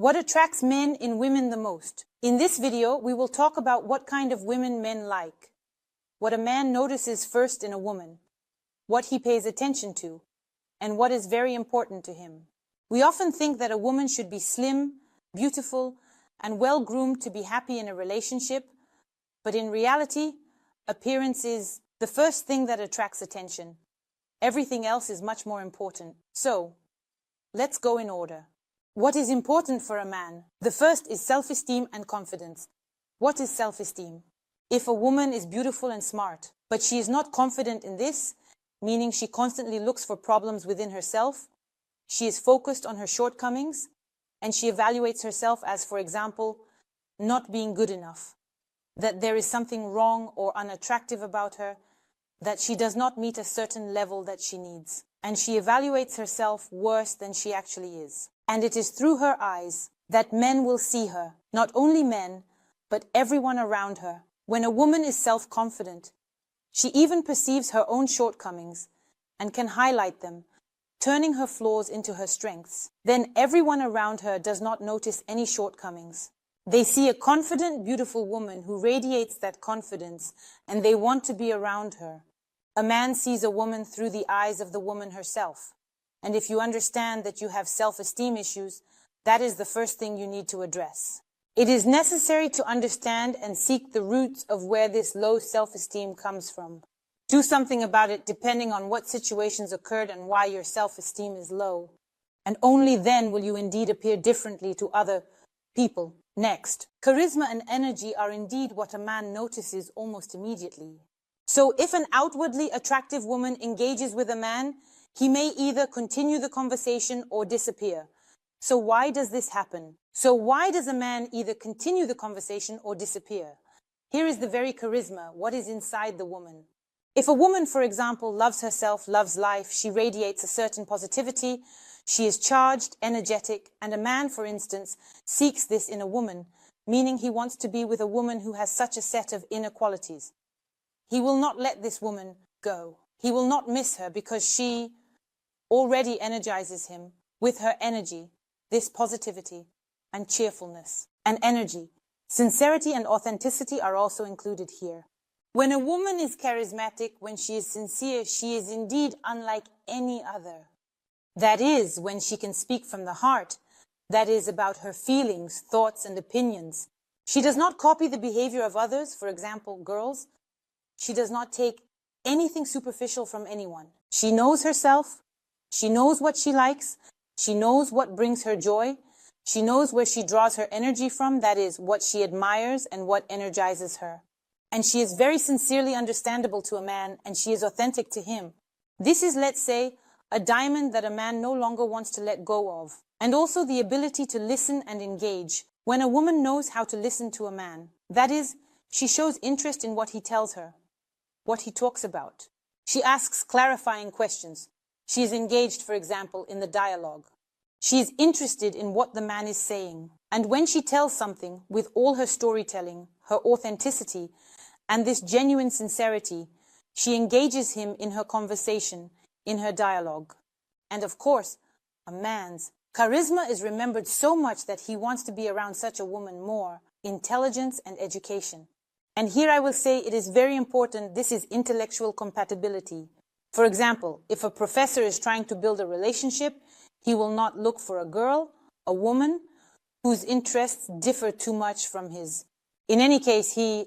What attracts men in women the most? In this video, we will talk about what kind of women men like, what a man notices first in a woman, what he pays attention to, and what is very important to him. We often think that a woman should be slim, beautiful, and well-groomed to be happy in a relationship, but in reality, appearance is the first thing that attracts attention. Everything else is much more important. So, let's go in order. What is important for a man? The first is self-esteem and confidence. What is self-esteem? If a woman is beautiful and smart, but she is not confident in this, meaning she constantly looks for problems within herself, she is focused on her shortcomings, and she evaluates herself as, for example, not being good enough, that there is something wrong or unattractive about her, that she does not meet a certain level that she needs, and she evaluates herself worse than she actually is. And it is through her eyes that men will see her, not only men, but everyone around her. When a woman is self-confident, she even perceives her own shortcomings and can highlight them, turning her flaws into her strengths. Then everyone around her does not notice any shortcomings. They see a confident, beautiful woman who radiates that confidence, and they want to be around her. A man sees a woman through the eyes of the woman herself. And if you understand that you have self-esteem issues, that is the first thing you need to address. It is necessary to understand and seek the roots of where this low self-esteem comes from. Do something about it depending on what situations occurred and why your self-esteem is low. And only then will you indeed appear differently to other people. Next, charisma and energy are indeed what a man notices almost immediately. So if an outwardly attractive woman engages with a man, he may either continue the conversation or disappear. So why does this happen? So why does a man either continue the conversation or disappear? Here is the very charisma, what is inside the woman. If a woman, for example, loves herself, loves life, she radiates a certain positivity, she is charged, energetic, and a man, for instance, seeks this in a woman, meaning he wants to be with a woman who has such a set of inner qualities. He will not let this woman go. He will not miss her because she already energizes him with her energy, this positivity and cheerfulness and energy. Sincerity and authenticity are also included here. When a woman is charismatic, when she is sincere, she is indeed unlike any other. That is, when she can speak from the heart, that is, about her feelings, thoughts, and opinions. She does not copy the behavior of others, for example, girls. She does not take anything superficial from anyone. She knows herself. She knows what she likes. She knows what brings her joy. She knows where she draws her energy from, that is, what she admires and what energizes her. And she is very sincerely understandable to a man, and she is authentic to him. This is, let's say, a diamond that a man no longer wants to let go of. And also the ability to listen and engage. When a woman knows how to listen to a man, that is, she shows interest in what he tells her, what he talks about. She asks clarifying questions. She is engaged, for example, in the dialogue. She is interested in what the man is saying. And when she tells something with all her storytelling, her authenticity, and this genuine sincerity, she engages him in her conversation, in her dialogue. And of course, a man's charisma is remembered so much that he wants to be around such a woman more. Intelligence and education. And here I will say it is very important, this is intellectual compatibility. For example, if a professor is trying to build a relationship, he will not look for a girl, a woman, whose interests differ too much from his. In any case, he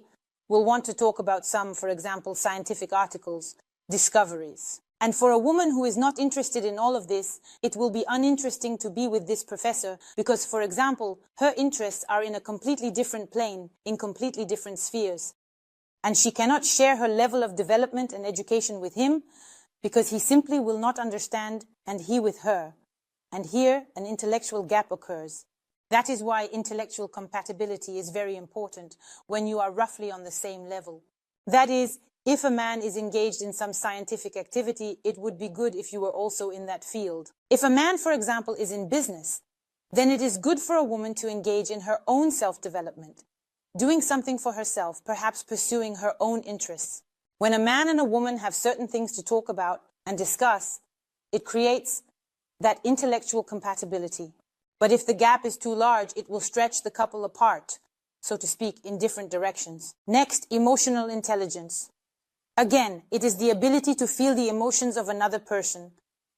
will want to talk about some, for example, scientific articles, discoveries. And for a woman who is not interested in all of this, it will be uninteresting to be with this professor because, for example, her interests are in a completely different plane, in completely different spheres. And she cannot share her level of development and education with him because he simply will not understand, and he with her. And here, an intellectual gap occurs. That is why intellectual compatibility is very important when you are roughly on the same level. That is, if a man is engaged in some scientific activity, it would be good if you were also in that field. If a man, for example, is in business, then it is good for a woman to engage in her own self-development, doing something for herself, perhaps pursuing her own interests. When a man and a woman have certain things to talk about and discuss, it creates that intellectual compatibility. But if the gap is too large, it will stretch the couple apart, so to speak, in different directions. Next, emotional intelligence. Again, it is the ability to feel the emotions of another person,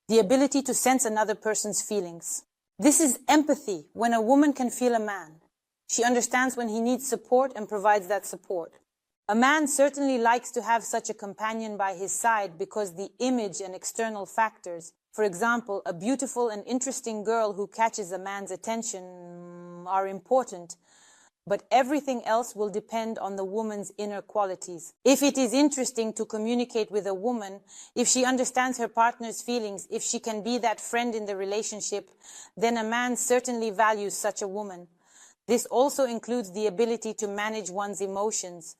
the ability to sense another person's feelings. This is empathy, when a woman can feel a man. She understands when he needs support and provides that support. A man certainly likes to have such a companion by his side because the image and external factors, for example, a beautiful and interesting girl who catches a man's attention, are important. But everything else will depend on the woman's inner qualities. If it is interesting to communicate with a woman, if she understands her partner's feelings, if she can be that friend in the relationship, then a man certainly values such a woman. This also includes the ability to manage one's emotions.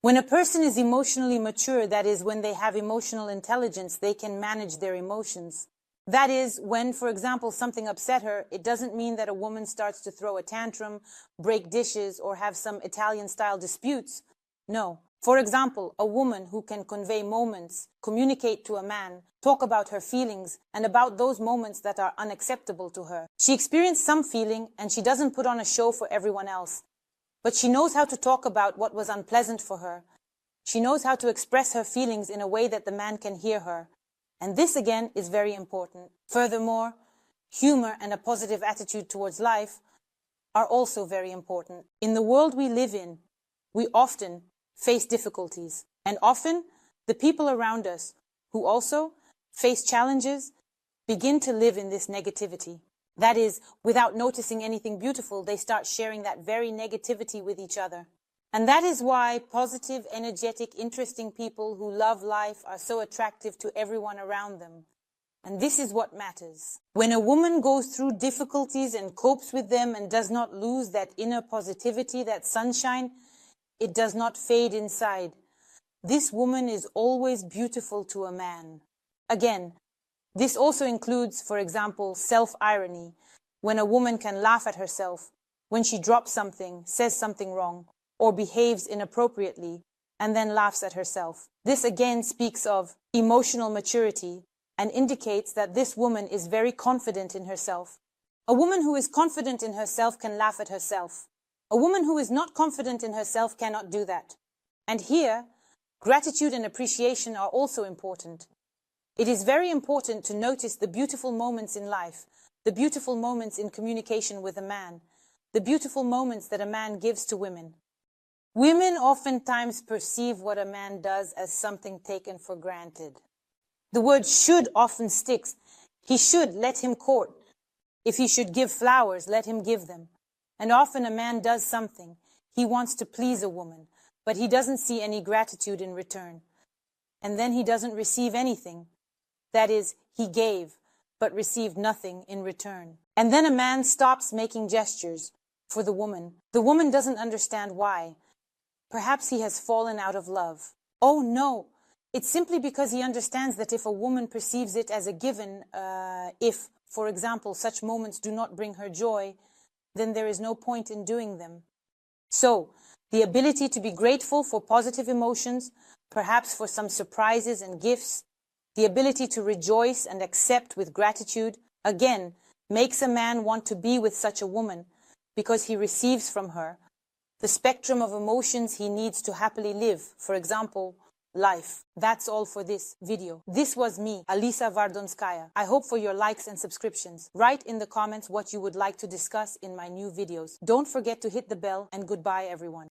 When a person is emotionally mature, that is, when they have emotional intelligence, they can manage their emotions. That is, when, for example, something upset her, it doesn't mean that a woman starts to throw a tantrum, break dishes, or have some Italian-style disputes. No. For example, a woman who can convey moments, communicate to a man, talk about her feelings, and about those moments that are unacceptable to her. She experienced some feeling, and she doesn't put on a show for everyone else. But she knows how to talk about what was unpleasant for her. She knows how to express her feelings in a way that the man can hear her. And this, again, is very important. Furthermore, humor and a positive attitude towards life are also very important. In the world we live in, we often face difficulties. And often, the people around us who also face challenges begin to live in this negativity. That is, without noticing anything beautiful, they start sharing that very negativity with each other. And that is why positive, energetic, interesting people who love life are so attractive to everyone around them. And this is what matters. When a woman goes through difficulties and copes with them and does not lose that inner positivity, that sunshine, it does not fade inside. This woman is always beautiful to a man. Again, this also includes, for example, self-irony, when a woman can laugh at herself, when she drops something, says something wrong, or behaves inappropriately, and then laughs at herself. This again speaks of emotional maturity and indicates that this woman is very confident in herself. A woman who is confident in herself can laugh at herself. A woman who is not confident in herself cannot do that. And here, gratitude and appreciation are also important. It is very important to notice the beautiful moments in life, the beautiful moments in communication with a man, the beautiful moments that a man gives to women. Women oftentimes perceive what a man does as something taken for granted. The word should often sticks. He should, let him court. If he should give flowers, let him give them. And often a man does something. He wants to please a woman, but he doesn't see any gratitude in return. And then he doesn't receive anything. That is, he gave, but received nothing in return. And then a man stops making gestures for the woman. The woman doesn't understand why. Perhaps he has fallen out of love. Oh no, it's simply because he understands that if a woman perceives it as a given, if, for example, such moments do not bring her joy, then there is no point in doing them. So, the ability to be grateful for positive emotions, perhaps for some surprises and gifts, the ability to rejoice and accept with gratitude, again, makes a man want to be with such a woman because he receives from her the spectrum of emotions he needs to happily live, for example, life. That's all for this video. This was me, Alisa Vardonskaya. I hope for your likes and subscriptions. Write in the comments what you would like to discuss in my new videos. Don't forget to hit the bell, and goodbye everyone.